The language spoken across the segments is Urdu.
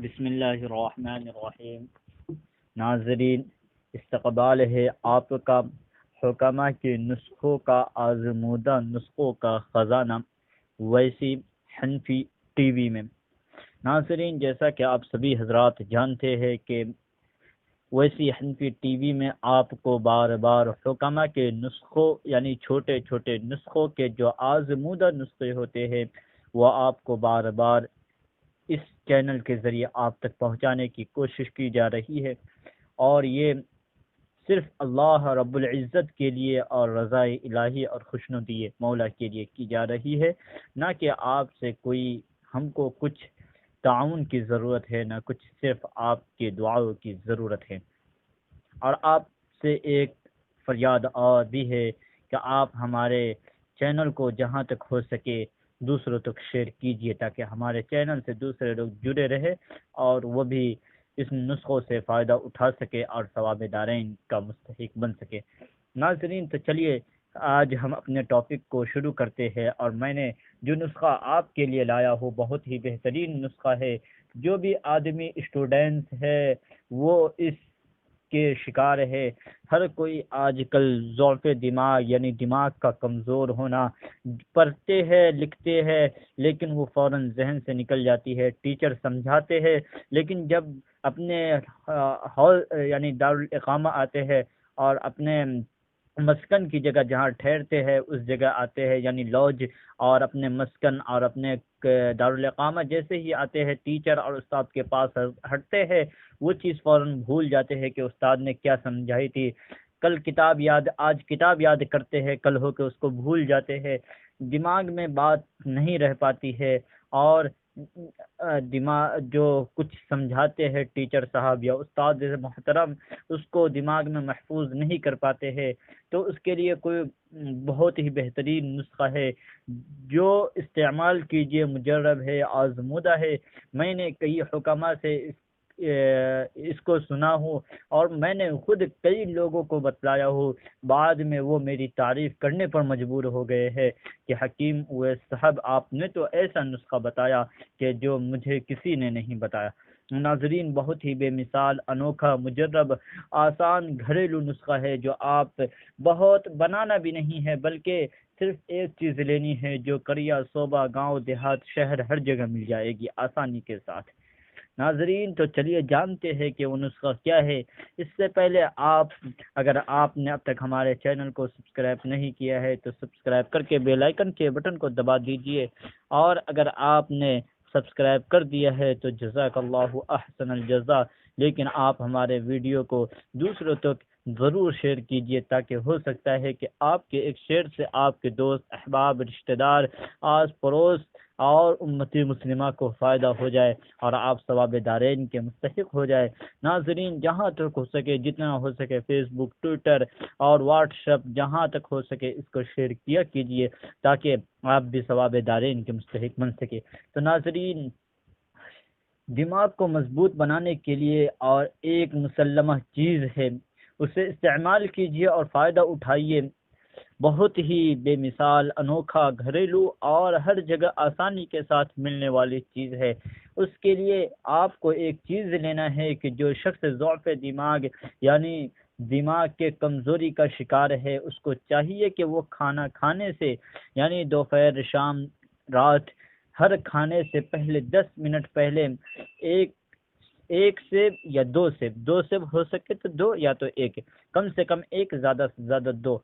بسم اللہ الرحمن الرحیم۔ ناظرین، استقبال ہے آپ کا حکمہ کے نسخوں کا آزمودہ نسخوں کا خزانہ ویسی حنفی ٹی وی میں۔ ناظرین، جیسا کہ آپ سبھی حضرات جانتے ہیں کہ ویسی حنفی ٹی وی میں آپ کو بار بار حکمہ کے نسخوں یعنی چھوٹے چھوٹے نسخوں کے جو آزمودہ نسخے ہوتے ہیں وہ آپ کو بار بار اس چینل کے ذریعے آپ تک پہنچانے کی کوشش کی جا رہی ہے، اور یہ صرف اللہ رب العزت کے لیے اور رضا الہی اور خوشنودی مولا کے لیے کی جا رہی ہے، نہ کہ آپ سے کوئی ہم کو کچھ تعاون کی ضرورت ہے، نہ کچھ، صرف آپ کے دعاؤں کی ضرورت ہے۔ اور آپ سے ایک فریاد اور بھی ہے کہ آپ ہمارے چینل کو جہاں تک ہو سکے دوسروں تک شیئر کیجیے، تاکہ ہمارے چینل سے دوسرے لوگ جڑے رہے اور وہ بھی اس نسخوں سے فائدہ اٹھا سکے اور ثواب دارین کا مستحق بن سکے۔ ناظرین، تو چلیے آج ہم اپنے ٹاپک کو شروع کرتے ہیں، اور میں نے جو نسخہ آپ کے لیے لایا ہوں بہت ہی بہترین نسخہ ہے۔ جو بھی آدمی اسٹوڈنٹ ہے وہ اس کے شکار ہے۔ ہر کوئی آج کل ضعف دماغ یعنی دماغ کا کمزور ہونا، پڑھتے ہیں لکھتے ہیں لیکن وہ فوراً ذہن سے نکل جاتی ہے، ٹیچر سمجھاتے ہیں لیکن جب اپنے ہال یعنی دارالاقامہ آتے ہیں اور اپنے مسکن کی جگہ جہاں ٹھہرتے ہیں اس جگہ آتے ہیں یعنی لاج، اور اپنے مسکن اور اپنے دارالاقامہ جیسے ہی آتے ہیں ٹیچر اور استاد کے پاس ہٹتے ہیں، وہ چیز فوراً بھول جاتے ہیں کہ استاد نے کیا سمجھائی تھی۔ کل کتاب یاد، آج کتاب یاد کرتے ہیں، کل ہو کے اس کو بھول جاتے ہیں، دماغ میں بات نہیں رہ پاتی ہے، اور دماغ جو کچھ سمجھاتے ہیں ٹیچر صاحب یا استاد جیسے محترم اس کو دماغ میں محفوظ نہیں کر پاتے ہیں۔ تو اس کے لیے کوئی بہت ہی بہترین نسخہ ہے جو استعمال کیجئے، مجرب ہے، آزمودہ ہے۔ میں نے کئی حکمہ سے اس کو سنا ہوں، اور میں نے خود کئی لوگوں کو بتلایا ہوں، بعد میں وہ میری تعریف کرنے پر مجبور ہو گئے ہیں کہ حکیم اویس صاحب آپ نے تو ایسا نسخہ بتایا کہ جو مجھے کسی نے نہیں بتایا۔ ناظرین، بہت ہی بے مثال، انوکھا، مجرب، آسان گھریلو نسخہ ہے جو آپ بہت بنانا بھی نہیں ہے، بلکہ صرف ایک چیز لینی ہے جو قریہ، صوبہ، گاؤں، دیہات، شہر ہر جگہ مل جائے گی آسانی کے ساتھ۔ ناظرین، تو چلیے جانتے ہیں کہ وہ نسخہ کیا ہے۔ اس سے پہلے اگر آپ نے اب تک ہمارے چینل کو سبسکرائب نہیں کیا ہے تو سبسکرائب کر کے بیل آئیکن کے بٹن کو دبا دیجئے، اور اگر آپ نے سبسکرائب کر دیا ہے تو جزاک اللہ احسن الجزا، لیکن آپ ہمارے ویڈیو کو دوسروں تک ضرور شیئر کیجئے، تاکہ ہو سکتا ہے کہ آپ کے ایک شیئر سے آپ کے دوست، احباب، رشتہ دار، آس پڑوس اور امتی مسلمہ کو فائدہ ہو جائے اور آپ ثواب دارین کے مستحق ہو جائے۔ ناظرین، جہاں تک ہو سکے، جتنا ہو سکے، فیس بک، ٹویٹر اور واٹس ایپ، جہاں تک ہو سکے اس کو شیئر کیا کیجئے، تاکہ آپ بھی ثواب دارین کے مستحق بن سکے۔ تو ناظرین، دماغ کو مضبوط بنانے کے لیے اور ایک مسلمہ چیز ہے، اسے استعمال کیجئے اور فائدہ اٹھائیے۔ بہت ہی بے مثال، انوکھا، گھریلو اور ہر جگہ آسانی کے ساتھ ملنے والی چیز ہے۔ اس کے لیے آپ کو ایک چیز لینا ہے کہ جو شخص ضعف دماغ یعنی دماغ کے کمزوری کا شکار ہے، اس کو چاہیے کہ وہ کھانا کھانے سے یعنی دوپہر، شام، رات، ہر کھانے سے پہلے 10 منٹ پہلے ایک سیب یا دو سیب ہو سکے تو دو، یا تو ایک، کم سے کم ایک، زیادہ سے زیادہ دو،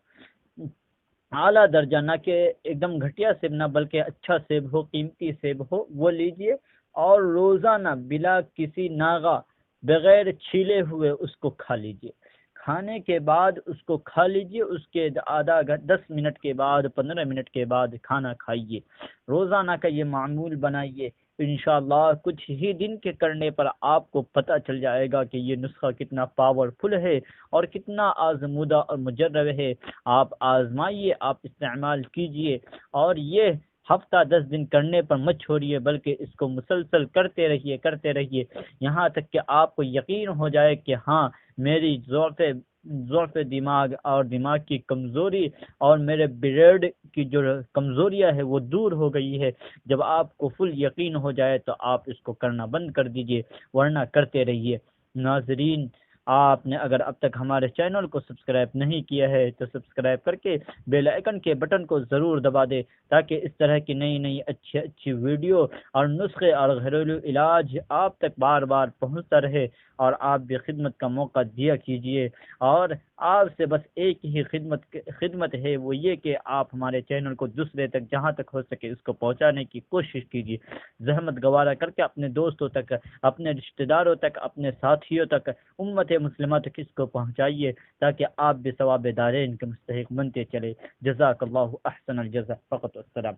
اعلیٰ درجہ، نہ کہ ایک دم گھٹیا سیب نہ، بلکہ اچھا سیب ہو، قیمتی سیب ہو، وہ لیجئے، اور روزانہ بلا کسی ناغہ، بغیر چھیلے ہوئے اس کو کھا لیجئے۔ کھانے کے بعد اس کو کھا لیجئے، اس کے 10 منٹ کے بعد، 15 منٹ کے بعد کھانا کھائیے۔ روزانہ کا یہ معمول بنائیے، انشاءاللہ کچھ ہی دن کے کرنے پر آپ کو پتہ چل جائے گا کہ یہ نسخہ کتنا پاورفل ہے اور کتنا آزمودہ اور مجرب ہے۔ آپ آزمائیے، آپ استعمال کیجئے، اور یہ ہفتہ 10 دن کرنے پر مت چھوڑیے، بلکہ اس کو مسلسل کرتے رہیے یہاں تک کہ آپ کو یقین ہو جائے کہ ہاں میری ضعف ضعف دماغ اور دماغ کی کمزوری اور میرے بریڈ کی جو کمزوریاں ہے وہ دور ہو گئی ہے۔ جب آپ کو فل یقین ہو جائے تو آپ اس کو کرنا بند کر دیجئے، ورنہ کرتے رہیے۔ ناظرین، آپ نے اگر اب تک ہمارے چینل کو سبسکرائب نہیں کیا ہے تو سبسکرائب کر کے بیل آئیکن کے بٹن کو ضرور دبا دے، تاکہ اس طرح کی نئی نئی اچھی ویڈیو اور نسخے اور گھریلو علاج آپ تک بار بار پہنچتا رہے، اور آپ بھی خدمت کا موقع دیا کیجئے۔ اور آپ سے بس ایک ہی خدمت ہے، وہ یہ کہ آپ ہمارے چینل کو دوسرے تک جہاں تک ہو سکے اس کو پہنچانے کی کوشش کیجیے۔ زحمت گوارا کر کے اپنے دوستوں تک، اپنے رشتہ داروں تک، اپنے ساتھیوں تک، امت مسلمہ تک اس کو پہنچائیے، تاکہ آپ بھی ثواب دارین کے مستحق بنتے چلے۔ جزاک اللہ احسن الجزا، فقط السلام۔